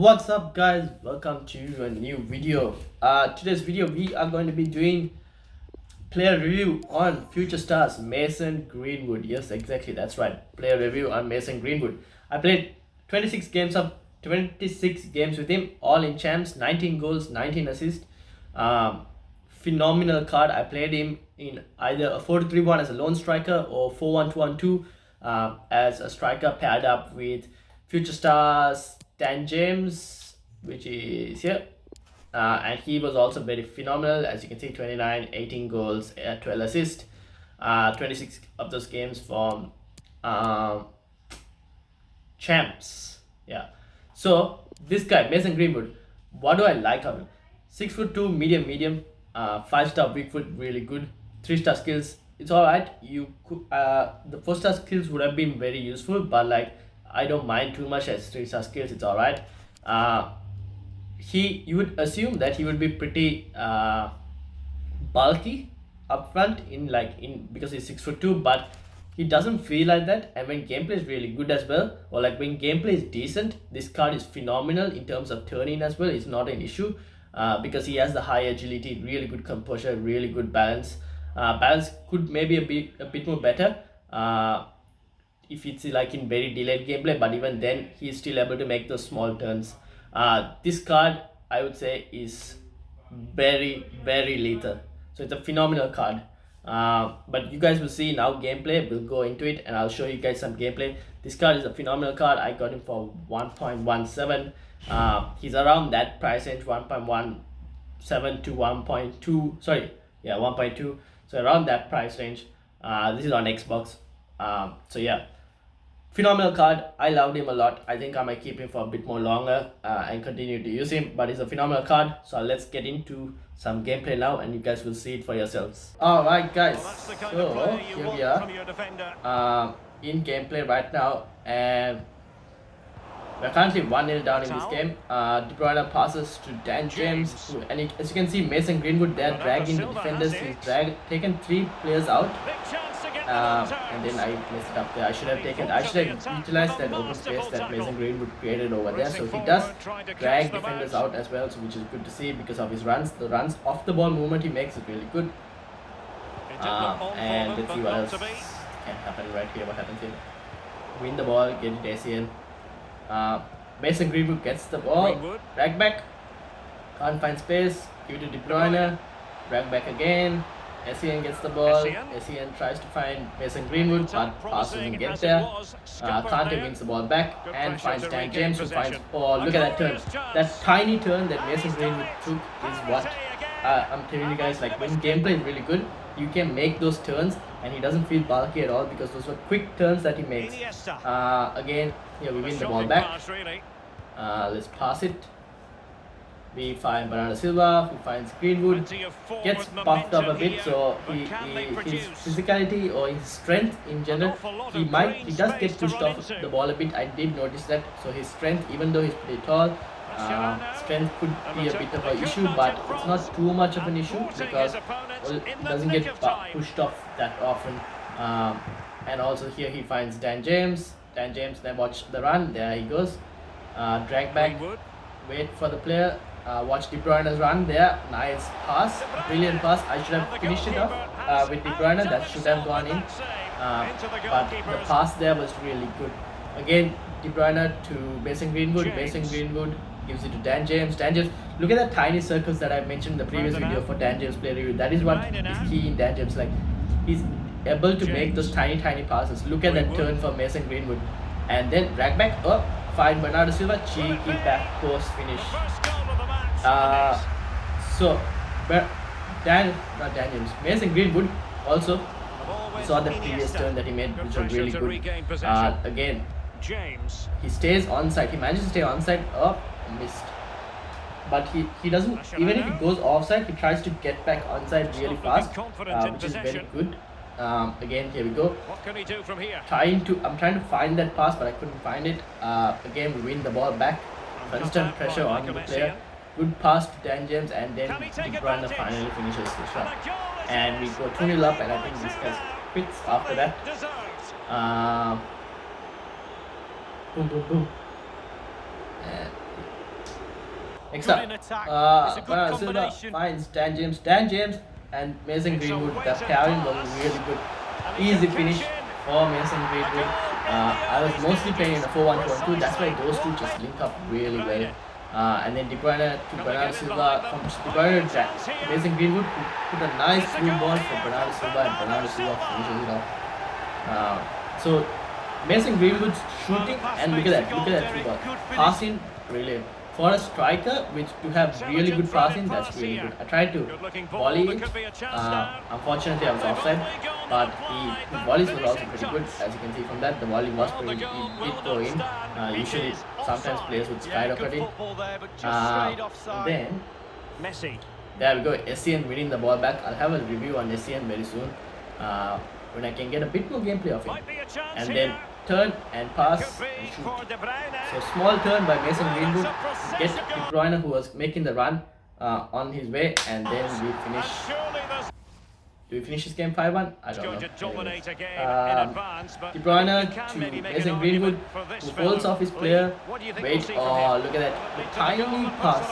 What's up, guys? Welcome to a new video. Today's video we are going to be doing player review on future stars Mason Greenwood. Yes, exactly, that's right, player review on Mason Greenwood. I played 26 games with him, all in champs, 19 goals, 19 assists. Phenomenal card. I played him in either a 4-3-1 as a lone striker or 4-1-2-1-2 as a striker paired up with future stars Dan James, which is here. And he was also very phenomenal. As you can see, 29, 18 goals, 12 assists, 26 of those games from champs. Yeah. So this guy, Mason Greenwood, what do I like of him? 6'2", medium, 5-star weak foot, really good. 3-star skills, it's alright. You could the 4-star skills would have been very useful, but like I don't mind too much as 3-star skills. It's alright. You would assume that he would be pretty bulky up front because he's 6'2", but he doesn't feel like that. And when gameplay is really good as well, or like when gameplay is decent, this card is phenomenal in terms of turning as well. It's not an issue because he has the high agility, really good composure, really good balance. Balance could maybe a bit more better if it's like in very delayed gameplay, but even then he's still able to make those small turns. This card, I would say, is very lethal, so it's a phenomenal card. But you guys will see now gameplay. We'll go into it and I'll show you guys some gameplay. This card is a phenomenal card. I got him for 1.17. He's around that price range, 1.17 to 1.2, sorry, yeah, 1.2, so around that price range. This is on Xbox. So yeah, phenomenal card. I loved him a lot. I think I might keep him for a bit more longer and continue to use him, but it's a phenomenal card. So let's get into some gameplay now and you guys will see it for yourselves. Alright guys, so here we are in gameplay right now, and we're currently 1-0 down in this game. De Bruyne passes to Dan James, and as you can see, Mason Greenwood there dragging the defenders. He's taken 3 players out. And then I messed it up there. I should have utilized that open space that Mason Greenwood created over there. So he does drag defenders out as well, so which is good to see because of his runs. The runs off the ball movement he makes is really good. And let's see what else can happen right here. What happens here? Win the ball, get it ACN. Mason Greenwood gets the ball, drag back, can't find space, give it to De Bruyne, drag back again. SEN gets the ball. SEN tries to find Mason Greenwood, but pass doesn't get there. Kante wins the ball back and finds Dan James, who finds. Oh, look at that turn! That tiny turn that Mason Greenwood took is what I'm telling you guys. Like when gameplay is really good, you can make those turns, and he doesn't feel bulky at all because those were quick turns that he makes. Again, here we win the ball back. Let's pass it. We find Bernardo Silva, who finds Greenwood, gets puffed up a bit, so his physicality or his strength in general, he does get pushed off the ball a bit. I did notice that. So his strength, even though he's pretty tall, strength could be a bit of an issue, but it's not too much of an issue because it doesn't get pushed off that often. And also here he finds Dan James. Dan James, then watch the run. There he goes. Drag back, wait for the player. Watch De Bruyne's run there. Nice pass, brilliant pass. I should have finished it off with De Bruyne. That should have gone in, but the pass there was really good. Again, De Bruyne to Mason Greenwood. Mason Greenwood gives it to Dan James. Dan James, look at the tiny circles that I mentioned in the previous video for Dan James play review. That is what is key in Dan James. Like he's able to make those tiny passes. Look at that turn for Mason Greenwood, and then drag back up. Find Bernardo Silva, cheeky back post finish. So not Dan James, Mason Greenwood also saw the previous turn that he made, which was really good. Again, he stays onside. He manages to stay onside. Oh, missed. But he doesn't. Even if he goes offside, he tries to get back onside really fast, which is very good. Again, here we go. What can he do from here? I'm trying to find that pass, but I couldn't find it. Again, we win the ball back. Constant pressure on the player. Good pass to Dan James, and then De Bruyne finally finishes the shot. And we go 2-0 up, and I think this guy quits after that. Boom. And Next Good up, in attack. It's a good Silva combination. finds Dan James and Mason Greenwood. The pairing was really good. Easy finish for Mason Greenwood. I was mostly playing in a 4-1-2-1-2. That's why those two just link up really well. And then De Bruyne to Bernardo Silva. From De Bruyne to Mason Greenwood, who put a nice through ball for Bernardo Silva, and Bernardo Silva finishes it off. So Mason Greenwood's shooting, and look at that through ball. Passing, brilliant. For a striker, which to have really good passing, that's really good. I tried to volley it. Unfortunately, I was offside, but the volleys was also pretty good. As you can see from that, the volley was pretty good. It did go in. Usually, sometimes players would skyrocket it. Then, Messi. There we go. SCN winning the ball back. I'll have a review on SCN very soon when I can get a bit more gameplay of him. And then turn and pass and shoot. So small turn by Mason Greenwood, gets De Bruyne, who was making the run on his way, and then we finish. Do we finish this game 5-1? I don't know. De Bruyne to Mason Greenwood, who holds off his player. Wait, oh look at that, the tiny pass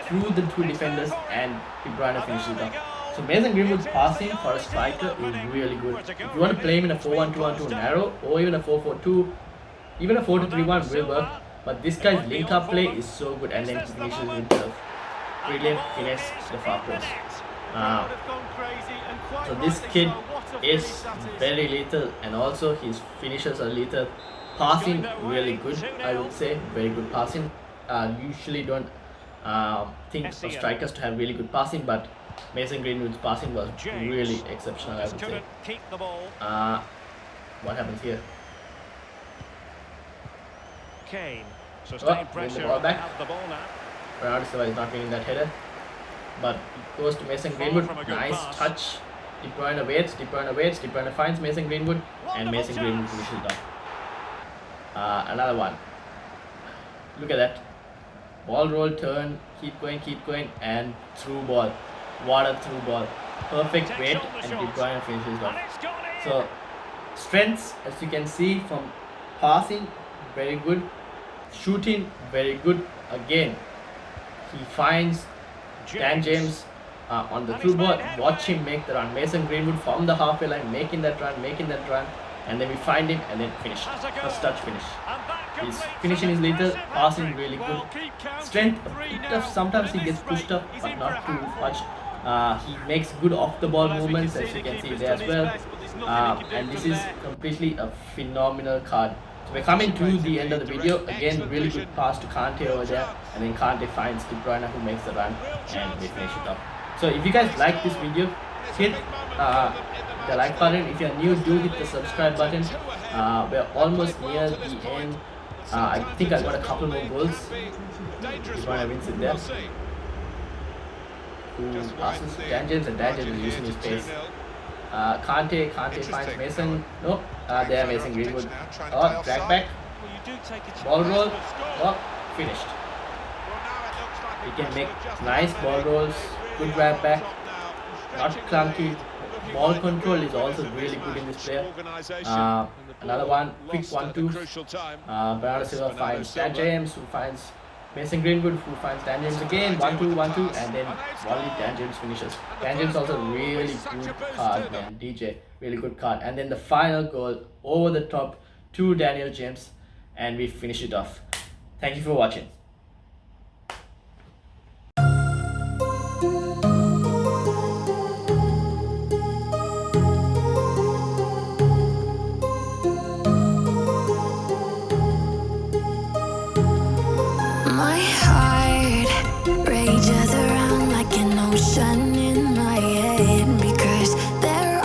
through the two defenders, and De Bruyne finishes it off. So Mason Greenwood's passing for a striker is really good. If you want to play him in a 4-1-2-1-2 narrow, or even a 4-4-2, even a 4-2-3-1 will work. But this guy's link-up play is so good, and then he finishes himself. Brilliant finesse to the far post. So this kid is very lethal, and also his finishes are lethal. Passing really good, I would say, very good passing. Usually don't think of strikers to have really good passing, but Mason Greenwood's passing was really exceptional, I would say. What happens here? Kane. Win the ball back. Bernardo Silva is not winning that header, but it goes to Mason Greenwood. Nice touch. De Bruyne waits. De Bruyne finds Mason Greenwood, and Mason Greenwood finishes it off. Another one. Look at that. Ball roll, turn, keep going, and through ball. What a through ball. Perfect weight, and De Bruyne finishes off. So, strengths, as you can see from passing, very good. Shooting, very good. Again, he finds Dan James on the through ball. Watch him make the run. Mason Greenwood from the halfway line, making that run. And then we find him, and then finish. First touch finish. His finishing is lethal, passing really good. Strength, a bit tough. Sometimes he gets pushed up, but not too much. He makes good off the ball movements, as you can see there as well. And this is completely a phenomenal card. So we're coming to the end of the video. Again, really good pass to Kante over there, and then Kante finds De Bruyne, who makes the run, and they finish it up. So if you guys like this video, hit the like button. If you're new, do hit the subscribe button. We're almost near the end. I think I got a couple more goals. De Bruyne wins it there. Who passes Dan James, and Dan James is using his pace. Kante finds Mason. No, there Mason Greenwood. Oh, drag back. Ball roll. Oh, finished. He can make nice ball rolls. Good grab back. Not clunky. Ball control is also really good in this player. Another one, quick 1-2. Bernardo Silva finds Dan James, who finds Mason Greenwood, who finds Dan James again. 1-2, and then volley Dan James finishes. Dan James also really good card, man. DJ, really good card. And then the final goal over the top to Daniel James, and we finish it off. Thank you for watching.